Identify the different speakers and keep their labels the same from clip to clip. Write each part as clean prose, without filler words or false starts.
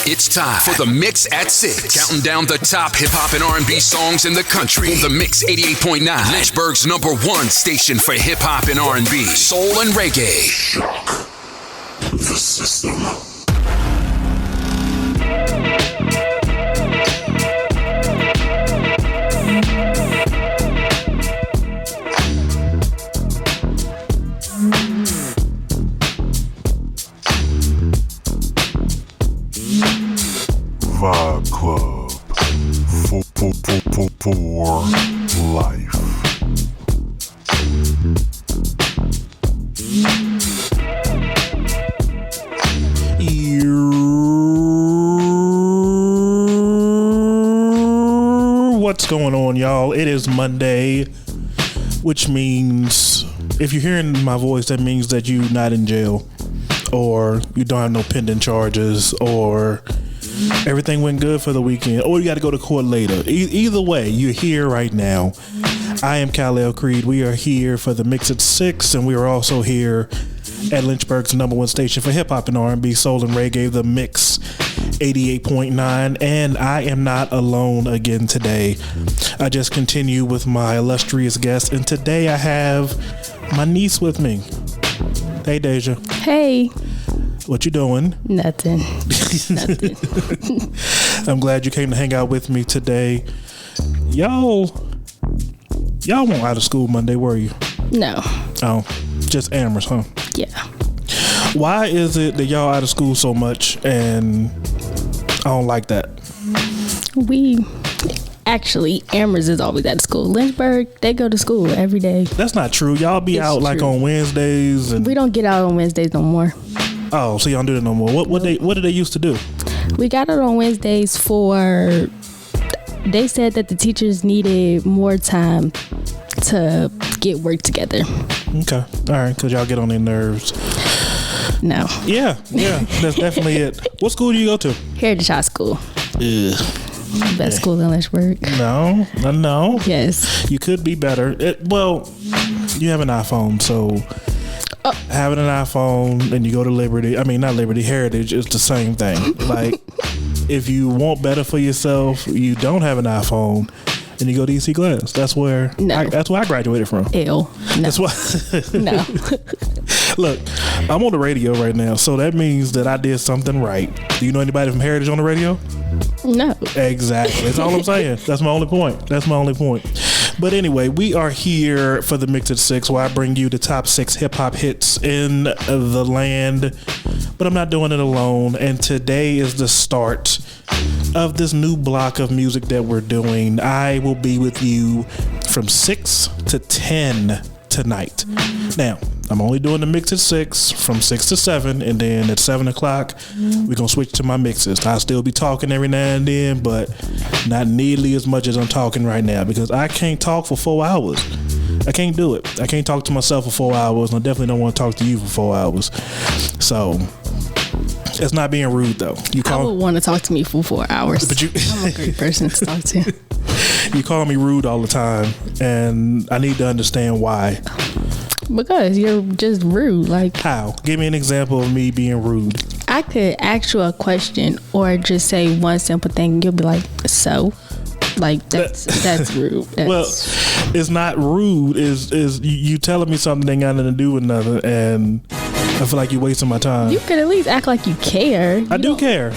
Speaker 1: It's time for the Mix at 6. Counting down the top hip-hop and R&B songs in the country. The Mix 88.9, Lynchburg's #1 station for hip-hop and R&B, soul and reggae. Shock the system.
Speaker 2: Vibe Club for life.
Speaker 3: What's going on, y'all? It is Monday, which means if you're hearing my voice, that means that you're not in jail, or you don't have no pending charges, or everything went good for the weekend, or you got to go to court later. Either way, you're here right now. I am Kalel Creed. We are here for the Mix at 6, and we are also here at Lynchburg's #1 station for hip hop and R&B, soul and reggae, the Mix 88.9. And I am not alone again today. I just continue with my illustrious guest, and today I have my niece with me. Hey, Dai'jah.
Speaker 4: Hey.
Speaker 3: What you doing?
Speaker 4: Nothing. Nothing.
Speaker 3: I'm glad you came to hang out with me today. Y'all weren't out of school Monday, were you?
Speaker 4: No.
Speaker 3: Oh, just Amherst, huh?
Speaker 4: Yeah.
Speaker 3: Why is it that y'all out of school so much, and I don't like that?
Speaker 4: Amherst is always out of school. Lynchburg, they go to school every day.
Speaker 3: That's not true. Y'all be out like on Wednesdays. And
Speaker 4: we don't get out on Wednesdays no more.
Speaker 3: Oh, so y'all don't do that no more. What did they used to do?
Speaker 4: We got out on Wednesdays they said that the teachers needed more time to get work together.
Speaker 3: Okay. All right. Because y'all get on their nerves.
Speaker 4: No.
Speaker 3: Yeah. That's definitely it. What school do you go to?
Speaker 4: Heritage High School.
Speaker 3: Ugh.
Speaker 4: Best school in Lynchburg.
Speaker 3: No.
Speaker 4: Yes.
Speaker 3: You could be better. You have an iPhone, so having an iPhone and you go to Heritage is the same thing. Like, if you want better for yourself, you don't have an iPhone and you go to EC Glass. That's where I graduated from.
Speaker 4: Ew. No.
Speaker 3: That's why.
Speaker 4: No.
Speaker 3: Look, I'm on the radio right now, so that means that I did something right. Do you know anybody from Heritage on the radio?
Speaker 4: No.
Speaker 3: Exactly. That's all I'm saying. That's my only point. But anyway, we are here for the Mix at 6, where I bring you the top 6 hip-hop hits in the land. But I'm not doing it alone. And today is the start of this new block of music that we're doing. I will be with you from 6 to 10 tonight. Now, I'm only doing the Mix at 6 from 6 to 7, and then at 7 o'clock, we're going to switch to my mixes. I'll still be talking every now and then, but not nearly as much as I'm talking right now, because I can't talk for 4 hours. I can't do it. I can't talk to myself for 4 hours, and I definitely don't want to talk to you for 4 hours. So, it's not being rude, though.
Speaker 4: I would want to talk to me for 4 hours.
Speaker 3: But
Speaker 4: I'm a great person to talk to.
Speaker 3: You call me rude all the time, and I need to understand why.
Speaker 4: Because you're just rude. Like,
Speaker 3: how? Give me an example of me being rude.
Speaker 4: I could ask you a question or just say one simple thing, and you'll be like, so? Like, that's rude.
Speaker 3: Well, it's not rude. Is you telling me something that ain't got nothing to do with nothing, and I feel like you're wasting my time.
Speaker 4: You could at least act like you care.
Speaker 3: I do care.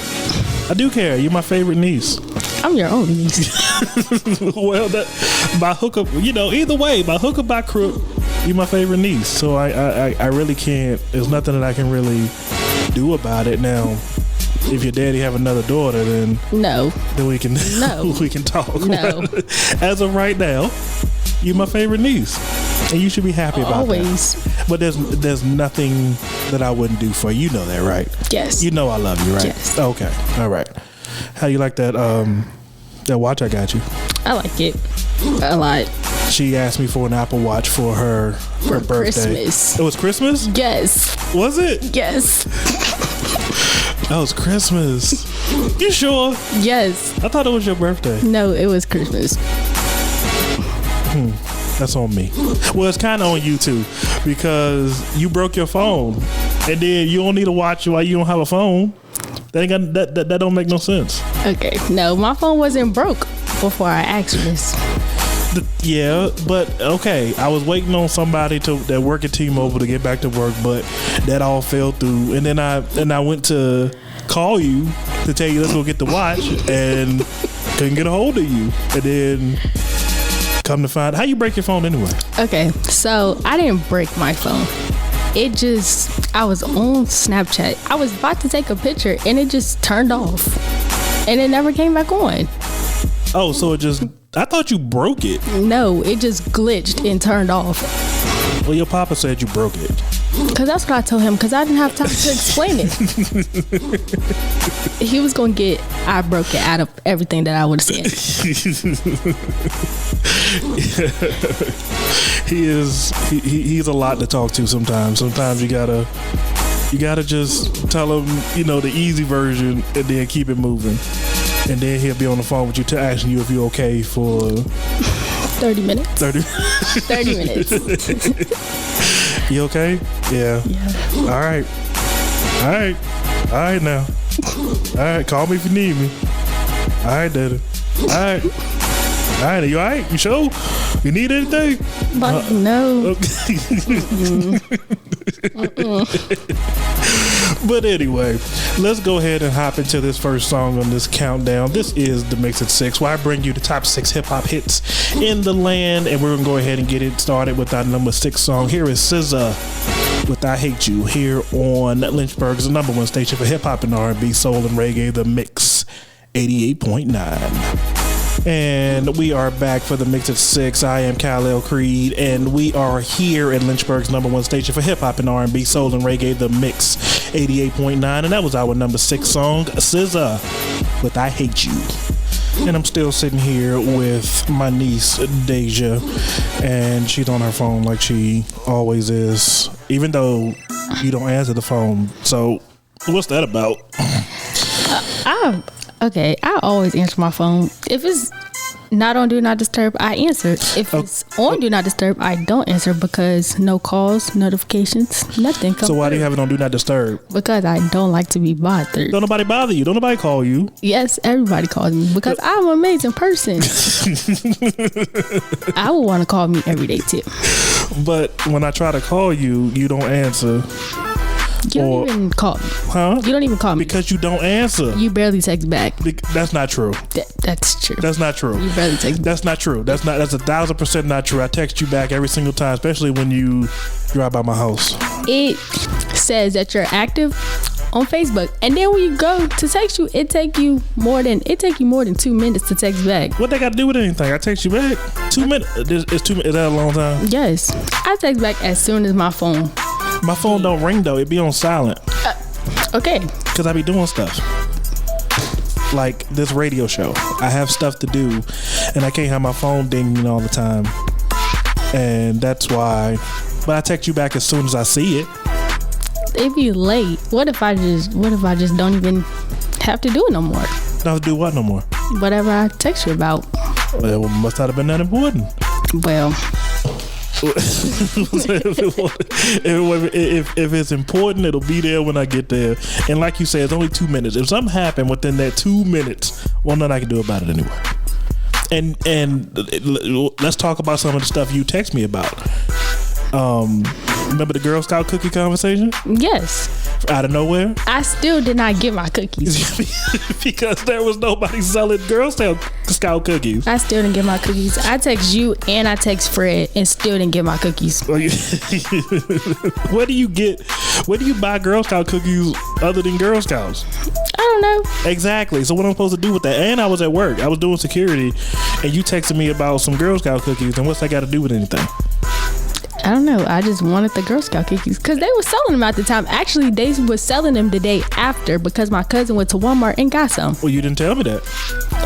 Speaker 3: You're my favorite niece.
Speaker 4: I'm your only niece.
Speaker 3: Well, by hook up, either way, by hook or by crook, you're my favorite niece. So I really can't. There's nothing that I can really do about it now. If your daddy have another daughter, then we can we can talk.
Speaker 4: No.
Speaker 3: As of right now, you're my favorite niece, and you should be happy about
Speaker 4: always.
Speaker 3: that. But there's nothing that I wouldn't do for you. You know that, right?
Speaker 4: Yes.
Speaker 3: You know I love you, right?
Speaker 4: Yes.
Speaker 3: Okay. All right. How you like that watch I got you?
Speaker 4: I like it a lot.
Speaker 3: She asked me for an Apple Watch for her birthday.
Speaker 4: Christmas.
Speaker 3: It was Christmas?
Speaker 4: Yes.
Speaker 3: Was it?
Speaker 4: Yes.
Speaker 3: That was Christmas. You sure?
Speaker 4: Yes.
Speaker 3: I thought it was your birthday.
Speaker 4: No, it was Christmas.
Speaker 3: That's on me. Well, it's kind of on you too, because you broke your phone, and then you don't need a watch while you don't have a phone. That ain't got that don't make no sense.
Speaker 4: Okay, no, my phone wasn't broke before I asked you this.
Speaker 3: Yeah, but okay. I was waiting on somebody that work at T-Mobile to get back to work, but that all fell through. And then I went to call you to tell you let's go get the watch, and couldn't get a hold of you. And then come to find, how you break your phone anyway?
Speaker 4: Okay, so I didn't break my phone. I was on Snapchat. I was about to take a picture and it just turned off. And it never came back on.
Speaker 3: Oh, so I thought you broke it.
Speaker 4: No, it just glitched and turned off.
Speaker 3: Well, your papa said you broke it.
Speaker 4: Because that's what I told him, because I didn't have time to explain it. He was going to get I broke it out of everything that I would have said.
Speaker 3: He's a lot to talk to sometimes. Sometimes you gotta just tell him, the easy version, and then keep it moving. And then he'll be on the phone with you asking you if you're okay for
Speaker 4: 30 minutes. 30 minutes.
Speaker 3: You okay? Yeah. All right now. All right, call me if you need me. All right, Daddy. All right, are you all right? You sure? You need anything?
Speaker 4: But no.
Speaker 3: But anyway, let's go ahead and hop into this first song on this countdown. This is the Mix at 6, where I bring you the top 6 hip-hop hits in the land, and we're going to go ahead and get it started with our number 6 song. Here is SZA with I Hate You, here on Lynchburg's number 1 station for hip-hop and R&B, soul, and reggae, the Mix 88.9. And we are back for the Mix at 6. I am Kalel Creed, and we are here at Lynchburg's number 1 station for hip-hop and R&B, soul, and reggae, the Mix 88.9. And that was our number 6 song, SZA with I Hate You. And I'm still sitting here with my niece, Dai'jah, and she's on her phone like she always is, even though you don't answer the phone. So what's that about?
Speaker 4: Okay, I always answer my phone. If it's not on Do Not Disturb, I answer. If it's on Do Not Disturb, I don't answer because no calls, notifications, nothing comes.
Speaker 3: So why do you have it on Do Not Disturb?
Speaker 4: Because I don't like to be bothered.
Speaker 3: Don't nobody bother you. Don't nobody call you.
Speaker 4: Yes, everybody calls me because I'm an amazing person. I would want to call me every day too. But
Speaker 3: when I try to call you, you don't answer.
Speaker 4: You don't even call me.
Speaker 3: Huh?
Speaker 4: You don't even call me.
Speaker 3: Because you don't answer.
Speaker 4: You barely text back.
Speaker 3: That's not true.
Speaker 4: That's true.
Speaker 3: That's not true.
Speaker 4: You barely text back.
Speaker 3: That's not true. That's 1,000% not true. I text you back every single time, especially when you drive by my house.
Speaker 4: It says that you're active on Facebook, and then when you go to text you, it take you more than 2 minutes to text back.
Speaker 3: What they got to do with anything? I text you back 2 minutes. Is 2 minutes? Is that a long time?
Speaker 4: Yes, I text back as soon as my phone.
Speaker 3: My phone don't ring though. It be on silent.
Speaker 4: Okay.
Speaker 3: Because I be doing stuff. Like this radio show. I have stuff to do. And I can't have my phone dinging all the time. And that's why. But I text you back as soon as I see it.
Speaker 4: It be late. What if I just don't even have to do it no more?
Speaker 3: Not to do what no more?
Speaker 4: Whatever I text you about.
Speaker 3: Well, it must not have been that important.
Speaker 4: Well.
Speaker 3: if it's important, it'll be there when I get there. And like you said, it's only 2 minutes. If something happened within that 2 minutes, well, nothing I can do about it anyway. And let's talk about some of the stuff you text me about. Remember the Girl Scout cookie conversation?
Speaker 4: Yes.
Speaker 3: Out of nowhere?
Speaker 4: I still did not get my cookies.
Speaker 3: Because there was nobody selling Girl Scout cookies.
Speaker 4: I still didn't get my cookies. I text you and I text Fred and still didn't get my cookies. Where
Speaker 3: do you buy Girl Scout cookies other than Girl Scouts?
Speaker 4: I don't know.
Speaker 3: Exactly. So what am I supposed to do with that? And I was at work. I was doing security and you texted me about some Girl Scout cookies, and what's that got to do with anything?
Speaker 4: I don't know. I just wanted the Girl Scout cookies because they were selling them at the time. Actually, they were selling them the day after because my cousin went to Walmart and got some.
Speaker 3: Well, you didn't tell me that.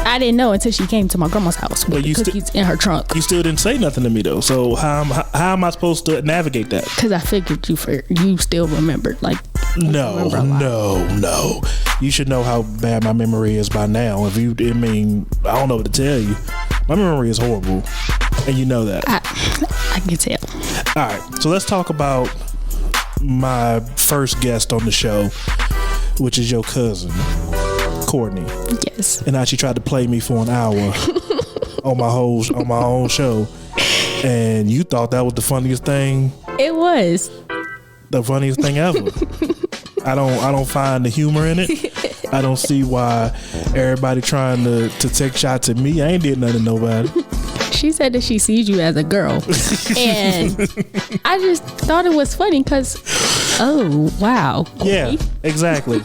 Speaker 4: I didn't know until she came to my grandma's house with the cookies in her trunk.
Speaker 3: You still didn't say nothing to me though. So how am I supposed to navigate that?
Speaker 4: Because I figured you still remembered. Like
Speaker 3: no. You should know how bad my memory is by now. I don't know what to tell you. My memory is horrible, and you know that.
Speaker 4: I can tell.
Speaker 3: All right, so let's talk about my first guest on the show, which is your cousin. Courtney.
Speaker 4: Yes.
Speaker 3: And how she tried to play me for an hour on my own show. And you thought that was the funniest thing.
Speaker 4: It was.
Speaker 3: The funniest thing ever. I don't find the humor in it. I don't see why everybody trying to take shots at me. I ain't did nothing to nobody.
Speaker 4: She said that she sees you as a girl. And I just thought it was funny because, oh, wow. Okay.
Speaker 3: Yeah, exactly.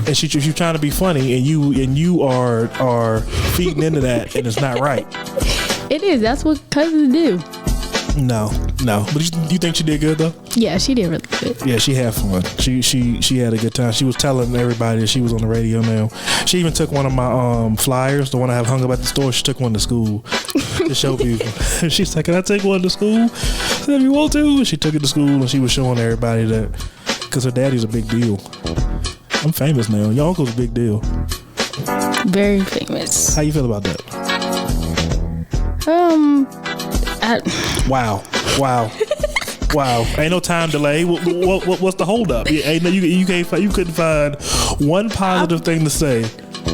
Speaker 3: And she's trying to be funny, and you are feeding into that, and it's not right.
Speaker 4: It is. That's what cousins do.
Speaker 3: No. But you think she did good though?
Speaker 4: Yeah, she did really good.
Speaker 3: Yeah, she had fun. She had a good time. She was telling everybody that she was on the radio now. She even took one of my flyers, the one I have hung up at the store. She took one to school to show people. She's like, "Can I take one to school?" I said, "If you want to." She took it to school and she was showing everybody that because her daddy's a big deal. I'm famous now. Your uncle's a big deal.
Speaker 4: Very famous.
Speaker 3: How you feel about that? Wow. Ain't no time delay. What's the hold up? You couldn't find one positive thing to say.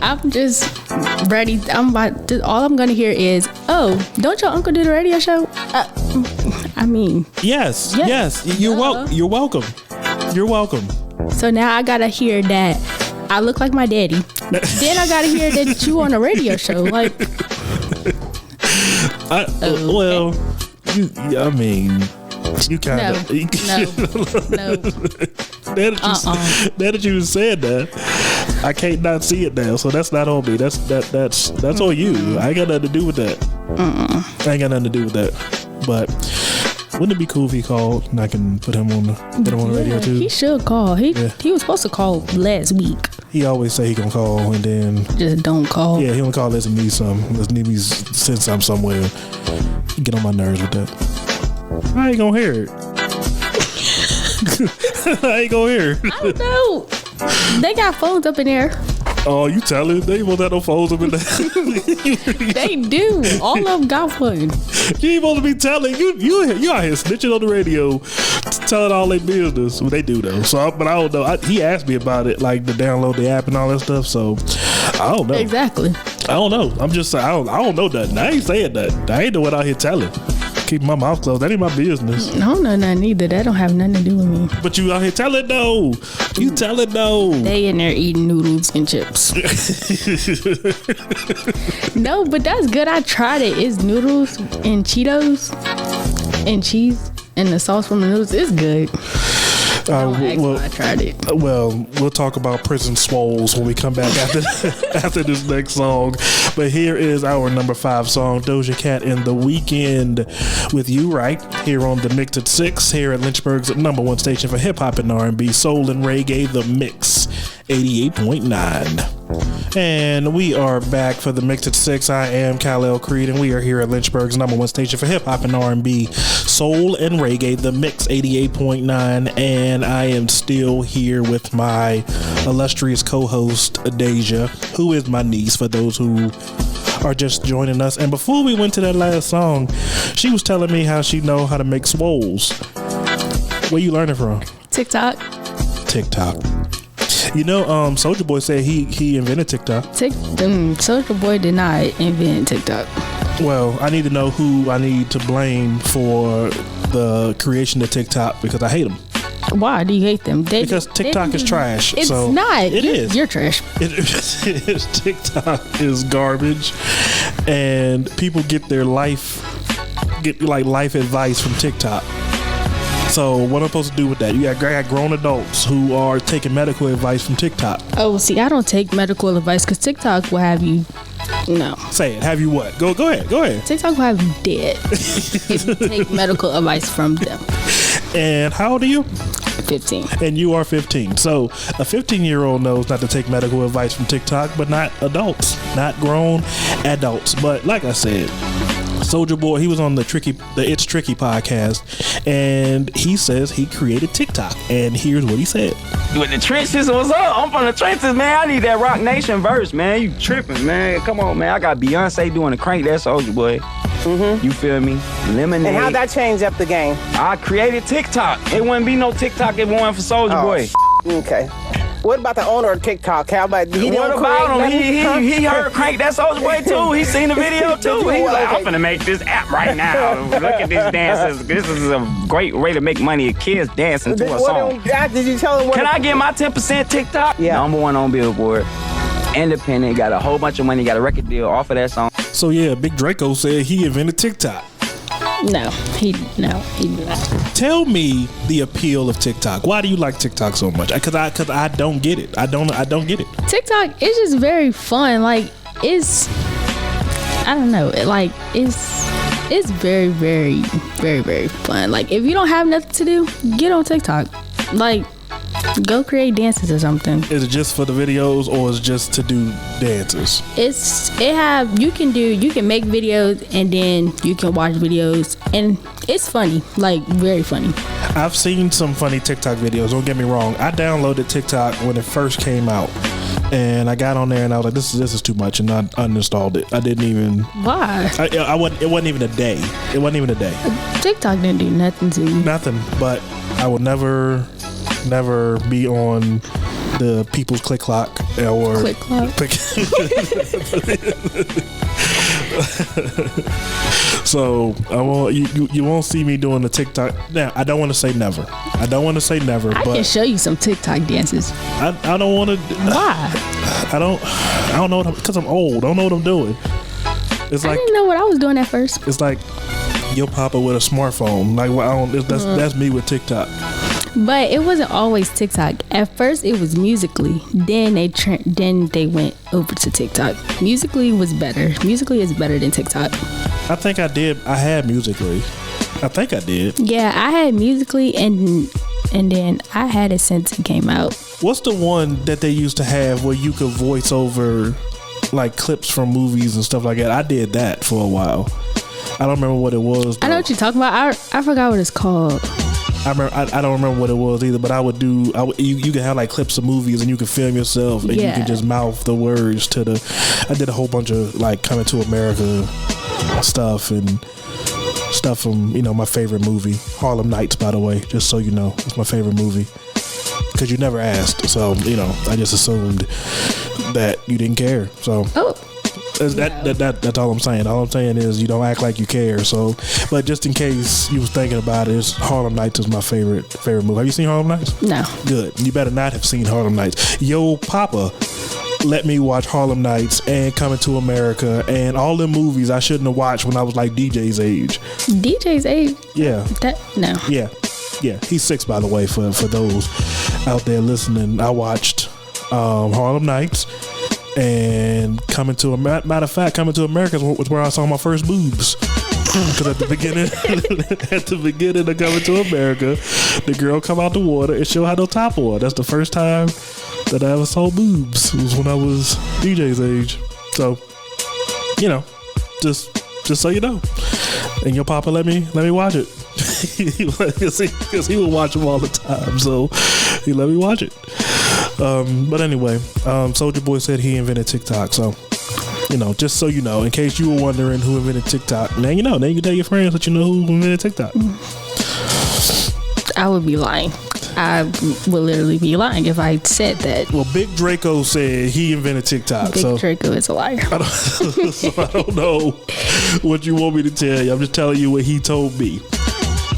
Speaker 4: I'm just ready. All I'm gonna hear is, "Oh, don't your uncle do the radio show?" I mean,
Speaker 3: yes. You're welcome. You're welcome.
Speaker 4: So now I gotta hear that I look like my daddy. Then I gotta hear that you on a radio show. Like,
Speaker 3: well, I mean, you kind of
Speaker 4: no.
Speaker 3: Now that you said that, I can't not see it now. So that's not on me. That's on you. I ain't got nothing to do with that. I ain't got nothing to do with that. But wouldn't it be cool if he called and I can put him on the radio too?
Speaker 4: He should call. He was supposed to call last week.
Speaker 3: He always say he gonna call and then
Speaker 4: just don't call.
Speaker 3: Yeah, he don't call unless he needs something. Unless he needs send something somewhere. Get on my nerves with that. I ain't gonna hear it. I ain't gonna hear it.
Speaker 4: I don't know. They got phones up in there.
Speaker 3: Oh, you tell it. They won't have no phones up in there.
Speaker 4: They do. All of them got one.
Speaker 3: You ain't supposed to be telling. You out here snitching on the radio, telling all their business. Well, they do though. So, but I don't know. He asked me about it, like to download the app and all that stuff. So, I don't know.
Speaker 4: Exactly.
Speaker 3: I don't know. I'm just saying. I don't know nothing. I ain't saying nothing. I ain't the one out here telling. Keeping my mouth closed. That ain't my business.
Speaker 4: I don't know nothing either. That don't have nothing to do with me.
Speaker 3: But you out here telling though. You telling though.
Speaker 4: They in there eating noodles and chips. No, but that's good. I tried it. It's noodles and Cheetos and cheese and the sauce from the noodles. It's good. I tried it.
Speaker 3: Well, we'll talk about prison swoles when we come back after this next song. But here is our number 5 song, Doja Cat and The Weeknd with You Right, here on the Mix at 6, here at Lynchburg's number 1 station for hip hop and R&B, soul and reggae, The Mix 88.9. And we are back for the Mix at 6. I am Kalel Creed, and we are here at Lynchburg's number 1 station for hip hop and R&B, soul and reggae, the Mix 88.9. And I am still here with my illustrious co-host Dai'jah, who is my niece for those who are just joining us. And before we went to that last song, she was telling me how she know how to make swoles. Where you learning from?
Speaker 4: TikTok.
Speaker 3: You know, Soulja Boy said he invented TikTok.
Speaker 4: Soulja Boy did not invent TikTok.
Speaker 3: Well, I need to know who I need to blame for the creation of TikTok because I hate them.
Speaker 4: Why do you hate them?
Speaker 3: Because TikTok is trash.
Speaker 4: It's
Speaker 3: so
Speaker 4: not.
Speaker 3: It is.
Speaker 4: You're trash.
Speaker 3: TikTok is garbage, and people get life advice from TikTok. So what am I supposed to do with that? You got grown adults who are taking medical advice from TikTok.
Speaker 4: Oh, see, I don't take medical advice because TikTok will have you. No.
Speaker 3: Say it. Have you what? Go ahead.
Speaker 4: TikTok will have you dead if you take medical advice from them.
Speaker 3: And how old are you?
Speaker 4: 15.
Speaker 3: And you are 15. So a 15-year-old knows not to take medical advice from TikTok, but not adults, not grown adults. But like I said, Soulja Boy, he was on the It's Tricky podcast, and he says he created TikTok. And here's what he said.
Speaker 5: With the trenches, what's up? I'm from the trenches, man. I need that Rock Nation verse, man. You tripping, man. Come on, man. I got Beyonce doing the crank. That's Soulja Boy. Mm-hmm. You feel me? Lemonade.
Speaker 6: And how'd that change up the game?
Speaker 5: I created TikTok. It wouldn't be no TikTok if it wasn't for Soulja Boy.
Speaker 6: Okay. What about the owner of TikTok? How about he
Speaker 5: What
Speaker 6: don't
Speaker 5: about him?
Speaker 6: create nothing?
Speaker 5: He heard Crank That Soulja Boy too. He seen the video too. He's like, I'm finna make this app right now. Look at these dances. This is a great way to make money. Kids dancing to a song.
Speaker 6: Did you tell him what?
Speaker 5: Can I get my 10% TikTok?
Speaker 6: Yeah.
Speaker 5: Number one on Billboard. Independent. Got a whole bunch of money. Got a record deal off of that song.
Speaker 3: So yeah, Big Draco said he invented TikTok.
Speaker 4: No, he did not.
Speaker 3: Tell me the appeal of TikTok. Why do you like TikTok so much? Cause I don't get it. I don't get it.
Speaker 4: TikTok is just very fun. Like it's, I don't know. It's very, very, very, very fun. Like if you don't have nothing to do, get on TikTok. Like go create dances or something.
Speaker 3: Is it just for the videos or is it just to do dances?
Speaker 4: You can make videos and then you can watch videos and it's funny, like very funny.
Speaker 3: I've seen some funny TikTok videos, don't get me wrong. I downloaded TikTok when it first came out and I got on there and I was like, this is too much, and I uninstalled it. I didn't even.
Speaker 4: Why?
Speaker 3: It wasn't even a day. It wasn't even a day.
Speaker 4: TikTok didn't do nothing to you.
Speaker 3: Nothing, but I will never be on the people's click clock or
Speaker 4: Click clock.
Speaker 3: So you won't see me doing the TikTok. Now I don't want to say never. I
Speaker 4: I can show you some TikTok dances.
Speaker 3: I don't want to.
Speaker 4: Why?
Speaker 3: I don't know because I'm old. I don't know what I'm doing. It's
Speaker 4: I
Speaker 3: like
Speaker 4: didn't know what I was doing at first.
Speaker 3: it's like your papa with a smartphone. Like that's me with TikTok.
Speaker 4: But it wasn't always TikTok. At first, it was Musically. Then they went over to TikTok. Musically was better. Musically is better than TikTok.
Speaker 3: I think I did. I had Musically. I think I did.
Speaker 4: Yeah, I had Musically, and then I had it since it came out.
Speaker 3: What's the one that they used to have where you could voice over like clips from movies and stuff like that? I did that for a while. I don't remember what it was.
Speaker 4: I know what you're talking about. I forgot what it's called.
Speaker 3: I don't remember what it was either, but you could have like clips of movies and you could film yourself and you could just mouth the words to the. I did a whole bunch of like Coming to America stuff and stuff from my favorite movie, Harlem Nights, by the way, just so you know, it's my favorite movie because you never asked, so I just assumed that you didn't care. So that's all I'm saying. All I'm saying is you don't act like you care. So, but just in case you was thinking about it, Harlem Nights is my favorite movie. Have you seen Harlem Nights?
Speaker 4: No.
Speaker 3: Good. You better not have seen Harlem Nights. Yo, Papa let me watch Harlem Nights and Coming to America and all the movies I shouldn't have watched when I was like DJ's age.
Speaker 4: DJ's age?
Speaker 3: Yeah.
Speaker 4: No.
Speaker 3: Yeah. He's 6, by the way, for those out there listening. I watched Harlem Nights. And Coming to America was where I saw my first boobs. Because at the beginning of Coming to America, the girl come out the water and she had no top on. That's the first time that I ever saw boobs. It was when I was DJ's age. So, just so you know. And your papa let me watch it. Because he would watch them all the time. So he let me watch it. But anyway, Soulja Boy said he invented TikTok. So, just so you know, in case you were wondering who invented TikTok, now you know. Now you can tell your friends that you know who invented TikTok.
Speaker 4: I would be lying. I would literally be lying if I said that.
Speaker 3: Well, Big Draco said he invented TikTok.
Speaker 4: Big Draco is a liar.
Speaker 3: I don't know what you want me to tell you. I'm just telling you what he told me.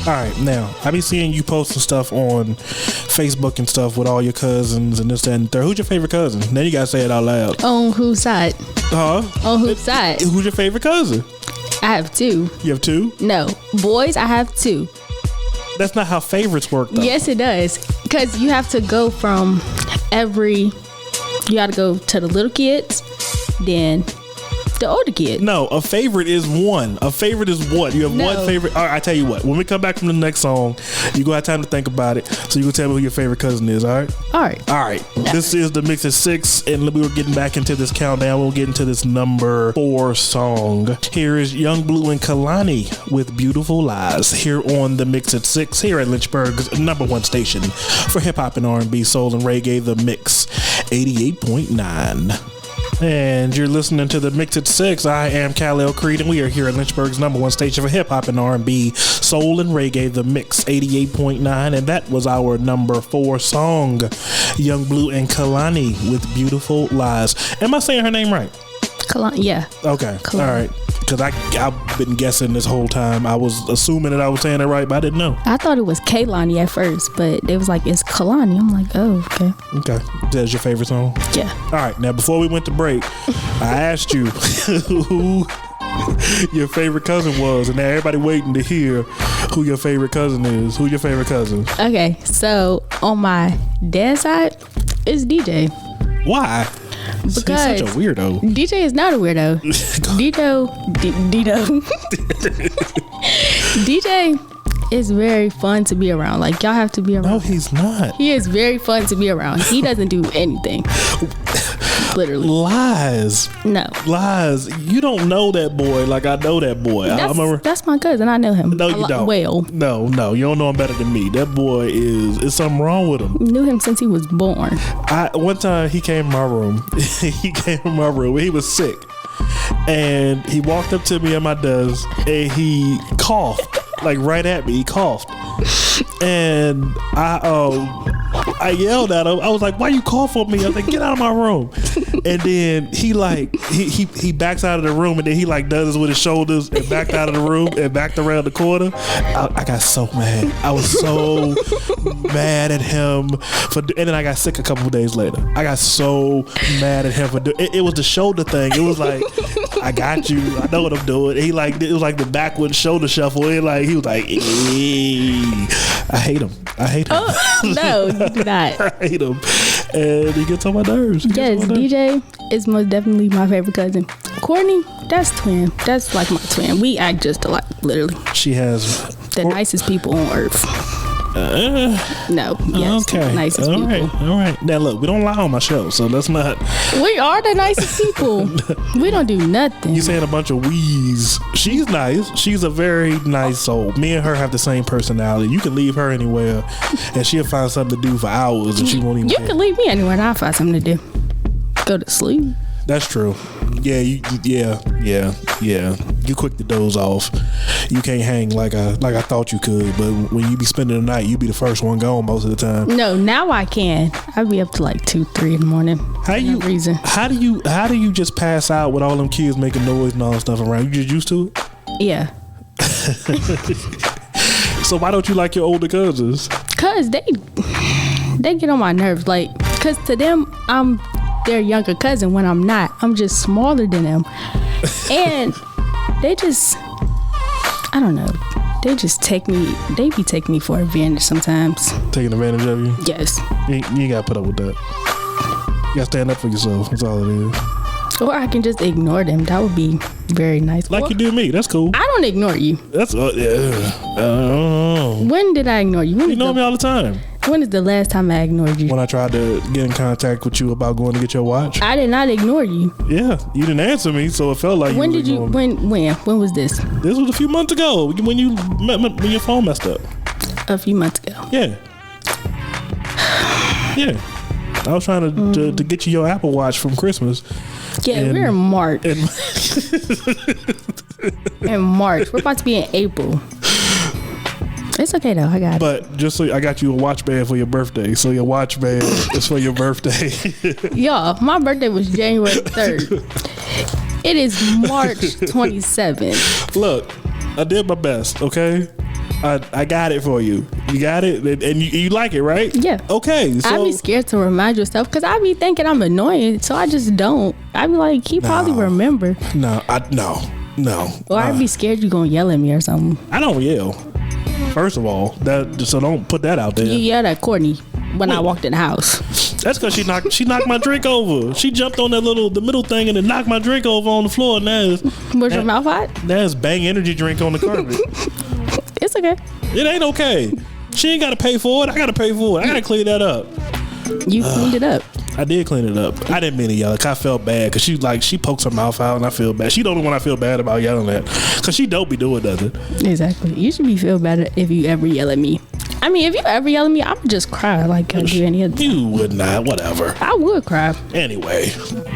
Speaker 3: All right, now I be seeing you posting stuff on Facebook and stuff with all your cousins and this, that, and the third. Who's your favorite cousin? Now you gotta say it out loud.
Speaker 4: On whose side?
Speaker 3: Huh?
Speaker 4: On whose side?
Speaker 3: Who's your favorite cousin?
Speaker 4: I have 2.
Speaker 3: You have 2?
Speaker 4: No, boys. I have 2.
Speaker 3: That's not how favorites work, though.
Speaker 4: Yes, it does. Because you have to go from you got to go to the little kids, then the older kid.
Speaker 3: No, a favorite is one. A favorite is what? You have one favorite. All right, I tell you what. When we come back from the next song, you gonna have time to think about it. So you can tell me who your favorite cousin is. All right.
Speaker 4: All right.
Speaker 3: All right. This is the Mix at 6, and we were getting back into this countdown. We'll get into this number 4 song. Here is Young Blue and Kalani with "Beautiful Lies" here on the Mix at 6 here at Lynchburg's #1 station for hip hop and R&B, soul and reggae. The Mix 88.9. And you're listening to the Mix at 6. I am Kalel Creed, and we are here at Lynchburg's #1 station for hip hop and R&B, soul and reggae, the Mix 88.9, and that was our number 4 song, Young Blue and Kalani with Beautiful Lies. Am I saying her name right?
Speaker 4: Yeah.
Speaker 3: Okay.
Speaker 4: Kalani.
Speaker 3: All right. Because I've been guessing this whole time. I was assuming that I was saying it right, but I didn't know.
Speaker 4: I thought it was Kaylani at first, but it was like, it's Kalani. I'm like, oh, okay.
Speaker 3: Okay. That's your favorite song?
Speaker 4: Yeah.
Speaker 3: All right. Now, before we went to break, I asked you who your favorite cousin was, and now everybody waiting to hear who your favorite cousin is. Who your favorite cousin?
Speaker 4: Okay. So, on my dad's side, it's DJ.
Speaker 3: Why?
Speaker 4: Because
Speaker 3: he's such a weirdo.
Speaker 4: DJ is not a weirdo. DJ is very fun to be around. Like, y'all have to be around.
Speaker 3: No, he's not.
Speaker 4: He is very fun to be around. He doesn't do anything. Literally.
Speaker 3: Lies.
Speaker 4: No.
Speaker 3: Lies. You don't know that boy like I know that boy.
Speaker 4: That's my cousin. I know him.
Speaker 3: No, you don't.
Speaker 4: Well.
Speaker 3: No. You don't know him better than me. That boy is something wrong with him.
Speaker 4: Knew him since he was born.
Speaker 3: One time he came in my room. He was sick. And he walked up to me at my desk and he coughed. Like right at me. He coughed. And I yelled at him. I was like, why you cough on me? I was like, get out of my room. And then he backs out of the room, and then he like does this with his shoulders and backed out of the room and backed around the corner. I got so mad. I was so mad at him and then I got sick a couple of days later. I got so mad at him for it was the shoulder thing. It was like, I got you. I know what I'm doing. It was like the backward shoulder shuffle. He was like, I hate him.
Speaker 4: Oh, no, you do not.
Speaker 3: I hate him. And he gets on my nerves.
Speaker 4: Yes, DJ is most definitely my favorite cousin. Courtney, that's twin. That's like my twin. We act just alike, literally.
Speaker 3: She has
Speaker 4: the nicest people on earth. No, yes,
Speaker 3: okay.
Speaker 4: Nicest
Speaker 3: all
Speaker 4: people.
Speaker 3: All right. Now look, we don't lie on my show, so let's not.
Speaker 4: We are the nicest people. We don't do nothing.
Speaker 3: You saying a bunch of wees. She's nice. She's a very nice soul. Me and her have the same personality. You can leave her anywhere, and she'll find something to do for hours, and she won't even.
Speaker 4: You can leave me anywhere, and I'll find something to do. Go to sleep.
Speaker 3: That's true. Yeah, yeah. You quick to doze off. You can't hang like I thought you could, but when you be spending the night, you be the first one gone most of the time.
Speaker 4: No, now I can. I'll be up to like 2-3 in the morning. How
Speaker 3: do you just pass out with all them kids making noise and all that stuff around? You just used to it?
Speaker 4: Yeah.
Speaker 3: So why don't you like your older cousins?
Speaker 4: Cause they get on my nerves. Like, cause to them I'm their younger cousin when I'm not. I'm just smaller than them. And they just, I don't know. They just they be taking me for advantage sometimes.
Speaker 3: Taking advantage of you?
Speaker 4: Yes.
Speaker 3: You ain't gotta put up with that. You gotta stand up for yourself. That's all it is.
Speaker 4: Or I can just ignore them. That would be very nice.
Speaker 3: Like you do me. That's cool.
Speaker 4: I don't ignore you.
Speaker 3: That's
Speaker 4: When did I ignore you?
Speaker 3: You ignore me all the time.
Speaker 4: When is the last time I ignored you?
Speaker 3: When I tried to get in contact with you about going to get your watch.
Speaker 4: I did not ignore you.
Speaker 3: Yeah, you didn't answer me, so it felt like
Speaker 4: when was this?
Speaker 3: This was a few months ago when your phone messed up.
Speaker 4: A few months ago.
Speaker 3: Yeah. Yeah. I was trying to get you your Apple Watch from Christmas.
Speaker 4: Yeah, we're in March. In March. We're about to be in April. It's okay though, I got it.
Speaker 3: But just so I got you a watch band for your birthday. So your watch band is for your birthday.
Speaker 4: Y'all, my birthday was January 3rd. It is March 27th.
Speaker 3: Look, I did my best, okay? I got it for you. You got it? And you like it, right?
Speaker 4: Yeah.
Speaker 3: Okay. So
Speaker 4: I be scared to remind yourself because I be thinking I'm annoying, so I just don't. I be like, he probably remember.
Speaker 3: No.
Speaker 4: Or I be scared you gonna yell at me or something.
Speaker 3: I don't yell. First of all, so don't put that out there.
Speaker 4: You yelled at Courtney when I walked in the house.
Speaker 3: That's because she knocked my drink over. She jumped on the middle thing and then knocked my drink over on the floor. And
Speaker 4: was your mouth hot?
Speaker 3: That's Bang energy drink on the carpet.
Speaker 4: It's okay.
Speaker 3: It ain't okay. She ain't got to pay for it. I got to pay for it. I got to clean that up.
Speaker 4: You cleaned it up.
Speaker 3: I did clean it up. I didn't mean to yell. I felt bad because she pokes her mouth out and I feel bad. She the only one I feel bad about yelling at because she don't be doing nothing.
Speaker 4: Exactly. You should be feel better if you ever yell at me. I mean, if you ever yell at me, I would just cry like I do any other.
Speaker 3: You would not, whatever.
Speaker 4: I would cry.
Speaker 3: Anyway,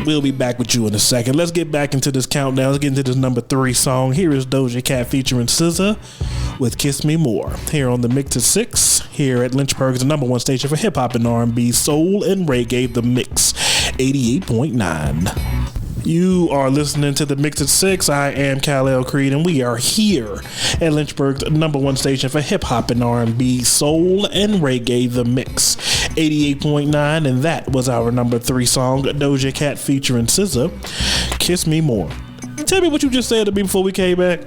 Speaker 3: we'll be back with you in a second. Let's get back into this countdown. Let's get into this number 3 song. Here is Dai'jah Cat featuring SZA with Kiss Me More. Here on the Mix at 6, here at Lynchburg's the number 1 station for hip hop and R&B, soul and reggae, the Mix 88.9. You are listening to the Mix at 6. I am Kalel Creed, and we are here at Lynchburg's number 1 station for hip hop and R&B, soul and reggae, the Mix 88.9, and that was our number 3 song, Dai'jah Cat featuring SZA, Kiss Me More. Tell me what you just said to me before we came back.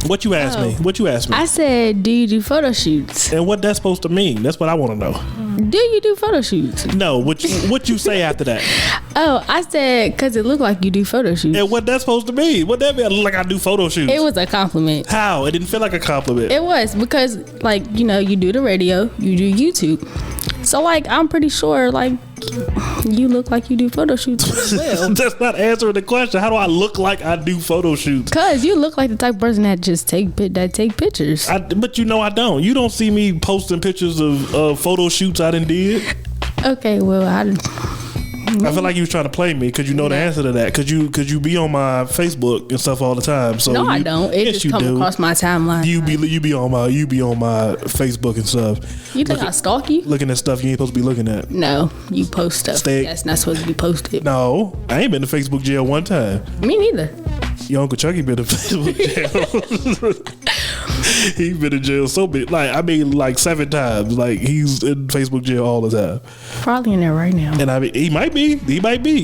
Speaker 3: What you asked me? What you asked me?
Speaker 4: I said, do you do photo shoots?
Speaker 3: And what that's supposed to mean? That's what I want to know.
Speaker 4: Do you do photo shoots?
Speaker 3: No, what you say after that?
Speaker 4: Oh, I said, because it looked like you do photo shoots.
Speaker 3: And what that's supposed to mean? What that mean? I look like I do photo shoots.
Speaker 4: It was a compliment.
Speaker 3: How? It didn't feel like a compliment.
Speaker 4: It was, because, like, you know, you do the radio, you do YouTube. So, like, I'm pretty sure, like, you look like you do photo shoots as well.
Speaker 3: That's not answering the question. How do I look like I do photo shoots?
Speaker 4: Because you look like the type of person that just take pictures.
Speaker 3: But you know I don't. You don't see me posting pictures of photo shoots I done did.
Speaker 4: Okay, well,
Speaker 3: I feel like you was trying to play me because you know the answer to that. Because you be on my Facebook and stuff all the time. So
Speaker 4: no, I don't. It
Speaker 3: yes,
Speaker 4: just come across my timeline.
Speaker 3: You be on my Facebook and stuff.
Speaker 4: You think I stalk you?
Speaker 3: Looking at stuff you ain't supposed to be looking at.
Speaker 4: No, you post stuff that's not supposed to be posted.
Speaker 3: No, I ain't been to Facebook jail one time.
Speaker 4: Me neither.
Speaker 3: Your Uncle Chucky been to Facebook jail. He's been in jail so big, like 7 times. Like he's in Facebook jail all the time.
Speaker 4: Probably in there right now.
Speaker 3: And he might be.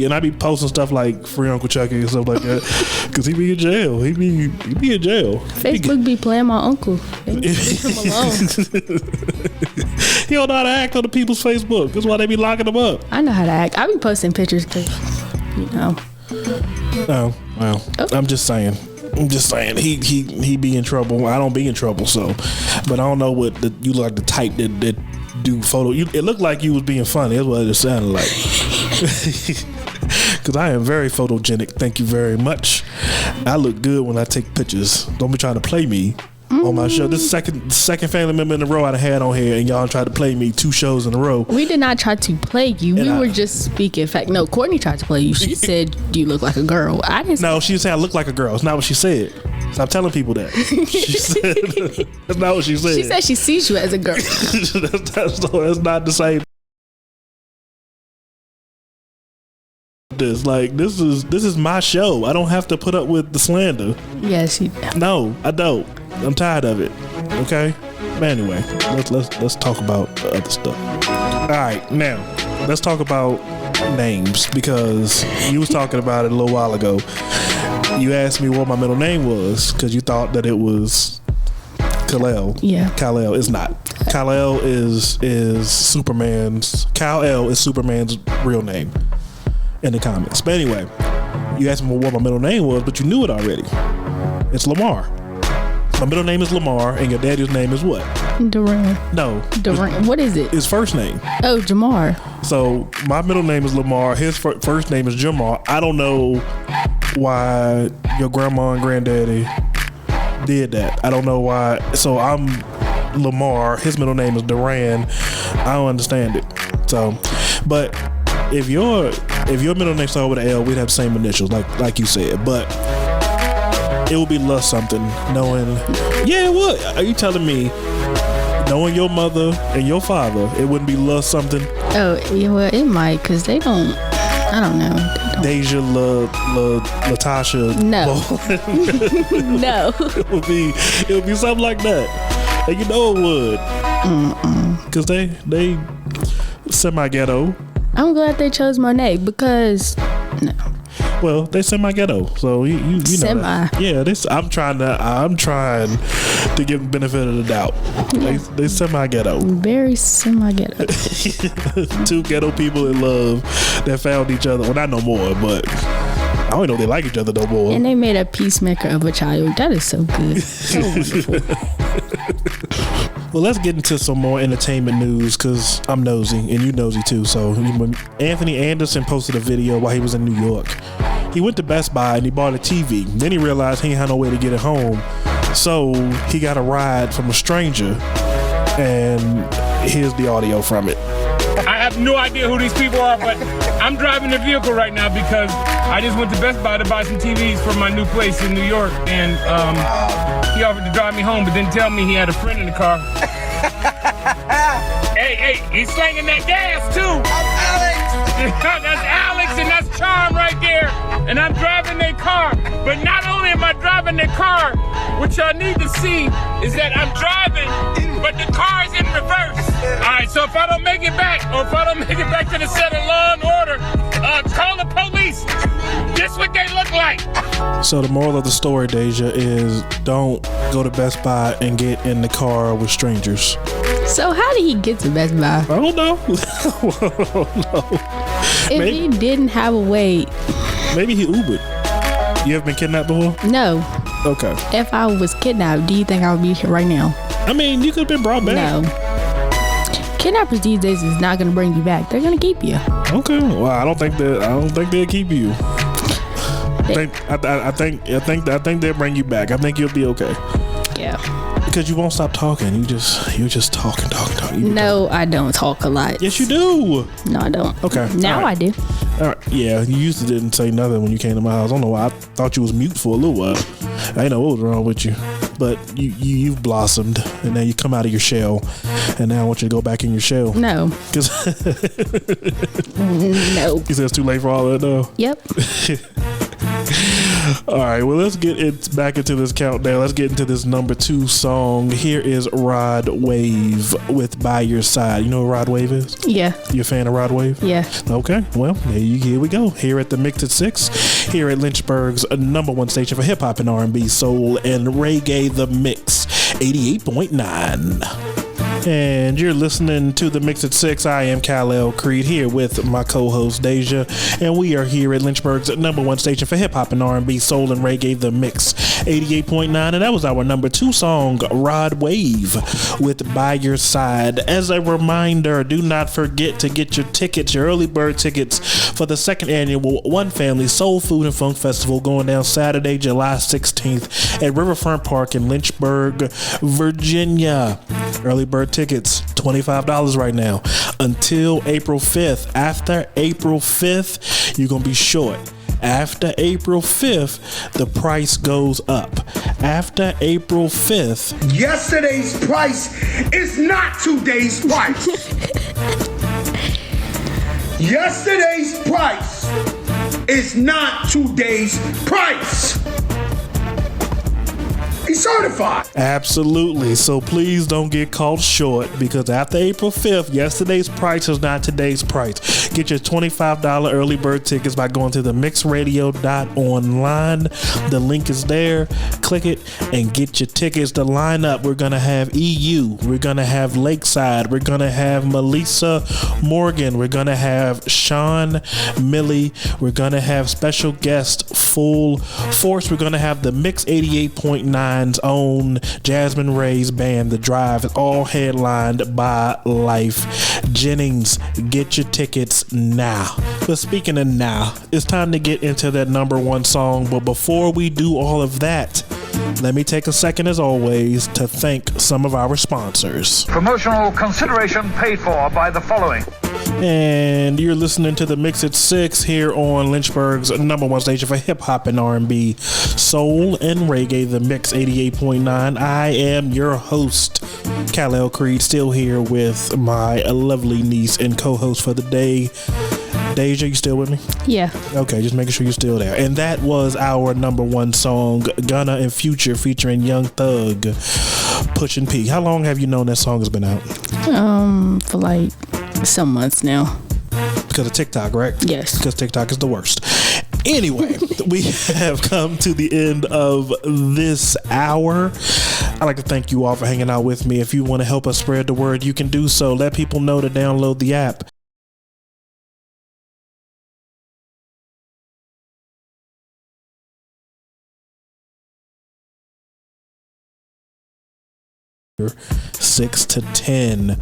Speaker 3: And I be posting stuff like free Uncle Chucky and stuff like that because he be in jail. He be in jail.
Speaker 4: Facebook be playing my uncle. They leave him alone.
Speaker 3: He don't know how to act on the people's Facebook. That's why they be locking him up.
Speaker 4: I know how to act. I be posting pictures because, you know.
Speaker 3: Oh well, I'm just saying. He be in trouble. I don't be in trouble. So, but I don't know what you look like the type that do photo. It looked like you was being funny. That's what it sounded like. Because I am very photogenic. Thank you very much. I look good when I take pictures. Don't be trying to play me on my show. This is second family member in a row I had on here, and y'all tried to play me 2 shows in a row.
Speaker 4: We did not try to play you. We were just speaking fact. No, Courtney tried to play you. She said, "Do you look like a girl?" I didn't.
Speaker 3: No, she said I look like a girl. It's not what she said. Stop telling people that. She said that's not what she said.
Speaker 4: She said she sees you as a girl.
Speaker 3: that's not the same. This is my show. I don't have to put up with the slander.
Speaker 4: Yes, you.
Speaker 3: No, I don't. I'm tired of it. Okay. But anyway, let's talk about the other stuff. All right, now let's talk about names because you was talking about it a little while ago. You asked me what my middle name was because you thought that it was Kalel. Yeah. Kalel is not. Kalel is Superman's. Kal-El is Superman's real name in the comments. But anyway, you asked me what my middle name was, but you knew it already. It's Lamar. My middle name is Lamar, and your daddy's name is what?
Speaker 4: Duran.
Speaker 3: No.
Speaker 4: Duran. What is it?
Speaker 3: His first name.
Speaker 4: Oh, Jamar.
Speaker 3: So my middle name is Lamar. His first name is Jamar. I don't know why your grandma and granddaddy did that. I don't know why. So I'm Lamar. His middle name is Duran. I don't understand it. So, but if your middle name started with an L, we'd have the same initials, like you said. But it would be Lust something, knowing. Yeah, it would. Are you telling me, knowing your mother and your father, it wouldn't be Lust something?
Speaker 4: Oh, yeah, well, it might, because they don't. I don't know.
Speaker 3: Dai'jah, Latasha.
Speaker 4: No. No.
Speaker 3: It would be something like that, and you know it would, because they semi-ghetto.
Speaker 4: I'm glad they chose Monet because no.
Speaker 3: Well, they semi-ghetto, so you know
Speaker 4: semi.
Speaker 3: That. Yeah, I'm trying to give them benefit of the doubt. Yeah. They semi-ghetto.
Speaker 4: Very semi-ghetto.
Speaker 3: 2 ghetto people in love that found each other. Well, not no more, but I don't know if they like each other no more.
Speaker 4: And they made a peacemaker of a child. That is so good. So wonderful.
Speaker 3: Well, let's get into some more entertainment news because I'm nosy and you nosy too. So Anthony Anderson posted a video while he was in New York. He went to Best Buy and he bought a TV. Then he realized he ain't had no way to get it home. So he got a ride from a stranger and here's the audio from it.
Speaker 7: I have no idea who these people are, but I'm driving the vehicle right now because I just went to Best Buy to buy some TVs for my new place in New York, and he offered to drive me home, but didn't tell me he had a friend in the car. Hey, he's slanging that gas too. I'm Alex. That's Alex and that's Charm right there, and I'm driving their car. But not only am I driving their car, what y'all need to see is that I'm driving, but the car's in reverse. All right, so if I don't make it back, or if I don't make it back to the set of Law and Order, call the police. This what they look like.
Speaker 3: So the moral of the story, Dai'jah, is don't go to Best Buy and get in the car with strangers.
Speaker 4: So how did he get to Best Buy?
Speaker 3: I don't know. I don't know.
Speaker 4: If he didn't have a way.
Speaker 3: Maybe he Ubered. You ever been kidnapped before?
Speaker 4: No.
Speaker 3: Okay.
Speaker 4: If I was kidnapped, do you think I would be here right now?
Speaker 3: I mean, you could have been brought back.
Speaker 4: No. Kidnappers these days is not going to bring you back. They're going to keep you.
Speaker 3: Okay. Well, I don't think they'll keep you. I think they'll bring you back. I think you'll be okay.
Speaker 4: Yeah.
Speaker 3: Because you won't stop talking. You just talking.
Speaker 4: No, I don't talk a lot.
Speaker 3: Yes, you do.
Speaker 4: No, I don't.
Speaker 3: Okay.
Speaker 4: Now
Speaker 3: right.
Speaker 4: I do.
Speaker 3: All right. Yeah, you used to didn't say nothing when you came to my house. I don't know why. I thought you was mute for a little while. I didn't know what was wrong with you. But you've blossomed, and now you come out of your shell, and now I want you to go back in your shell.
Speaker 4: No. No.
Speaker 3: He says it's too late for all that, though.
Speaker 4: Yep.
Speaker 3: All right, well, let's get it back into this countdown. Let's get into this number 2 song. Here is Rod Wave with By Your Side. You know what Rod Wave is?
Speaker 4: Yeah.
Speaker 3: You a fan of Rod Wave?
Speaker 4: Yeah.
Speaker 3: Okay, well, here we go. Here at the Mix at 6, here at Lynchburg's number 1 station for hip-hop and R&B, soul, and reggae, The Mix, 88.9. And you're listening to the Mix at 6. I am Kalel Creed here with my co-host Dai'jah, and we are here at Lynchburg's number 1 station for hip hop and R&B, soul, and reggae, The Mix 88.9. And that was our number 2 song, Rod Wave with By Your Side. As a reminder, do not forget to get your tickets, your early bird tickets for the 2nd annual One Family Soul Food and Funk Festival going down Saturday, July 16th at Riverfront Park in Lynchburg, Virginia. Early bird tickets, $25 right now until April 5th. After April 5th, you're going to be short. After April 5th, the price goes up. After April 5th,
Speaker 8: yesterday's price is not today's price. Yesterday's price is not today's price. He's certified.
Speaker 3: Absolutely. So please don't get caught short, because after April 5th, yesterday's price is not today's price. Get your $25 early bird tickets by going to themixradio.online. The link is there. Click it and get your tickets. The lineup: we're going to have EU. We're going to have Lakeside. We're going to have Melissa Morgan. We're going to have Sean Millie. We're going to have special guest Full Force. We're going to have the Mix 88.9 own Jasmine Ray's band, The Drive, all headlined by Life Jennings. Get your tickets now. But speaking of now, it's time to get into that number 1 song. But before we do all of that, let me take a second, as always, to thank some of our sponsors.
Speaker 9: Promotional consideration paid for by the following.
Speaker 3: And you're listening to the Mix at 6 here on Lynchburg's number 1 station for hip hop and R&B, soul, and reggae, The Mix 88.9. I am your host, Kalel Creed, still here with my lovely niece and co-host for the day, Dai'jah. You still with me?
Speaker 4: Yeah.
Speaker 3: Okay, just making sure you're still there. And that was our number 1 song, Gunna and Future featuring Young Thug, Pushin' P. How long have you known that song has been out?
Speaker 4: For like some months now.
Speaker 3: Because of TikTok, right?
Speaker 4: Yes.
Speaker 3: Because TikTok is the worst. Anyway, we have come to the end of this hour. I'd like to thank you all for hanging out with me. If you want to help us spread the word, you can do so. Let people know to download the app. Six to 10.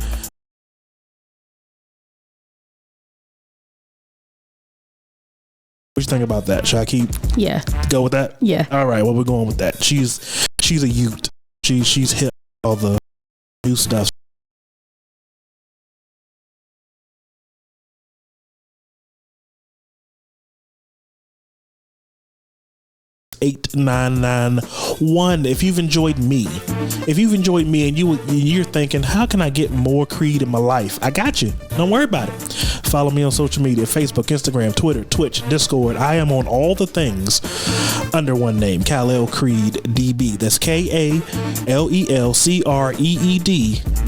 Speaker 3: What you think about that? Should I go with that?
Speaker 4: Yeah.
Speaker 3: All right. Well, we're going with that. She's a youth. She's hip. All the new stuff. 68991. If you've enjoyed me and you're thinking, how can I get more Creed in my life? I got you. Don't worry about it. Follow me on social media: Facebook, Instagram, Twitter, Twitch, Discord. I am on all the things under one name, Kalel Creed DB. That's KALELCREED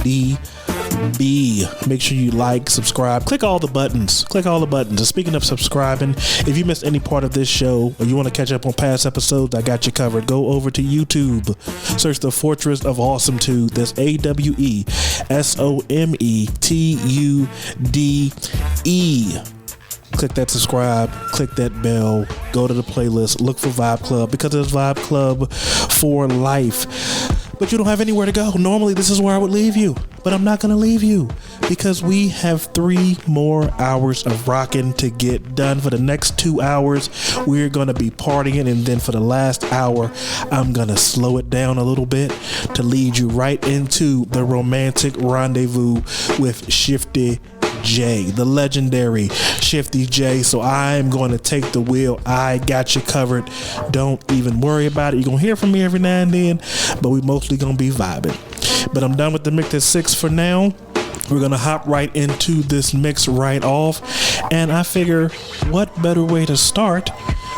Speaker 3: DB. Make sure you like, subscribe, click all the buttons. And speaking of subscribing, if you missed any part of this show or you want to catch up on past episodes, I got you covered. Go over to YouTube, search the Fortress of Awesome Tude. That's AWESOMETUDE. Click that subscribe, click that bell, go to the playlist, look for Vibe Club, because there's Vibe Club for life. But you don't have anywhere to go. Normally, this is where I would leave you, but I'm not going to leave you because we have 3 more hours of rocking to get done. For the next 2 hours, we're going to be partying, and then for the last hour, I'm going to slow it down a little bit to lead you right into the romantic rendezvous with Shifty J, the legendary Shifty J. So I'm going to take the wheel. I got you covered. Don't even worry about it. You're going to hear from me every now and then, but we mostly going to be vibing. But I'm done with the mix at 6 for now. We're going to hop right into this mix right off. And I figure, what better way to start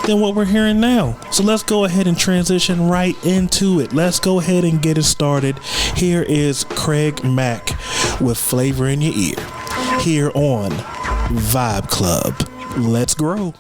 Speaker 3: than what we're hearing now? So let's go ahead and transition right into it. Let's go ahead and get it started. Here is Craig Mack with Flavor in Your Ear, here on Vibe Club. Let's grow.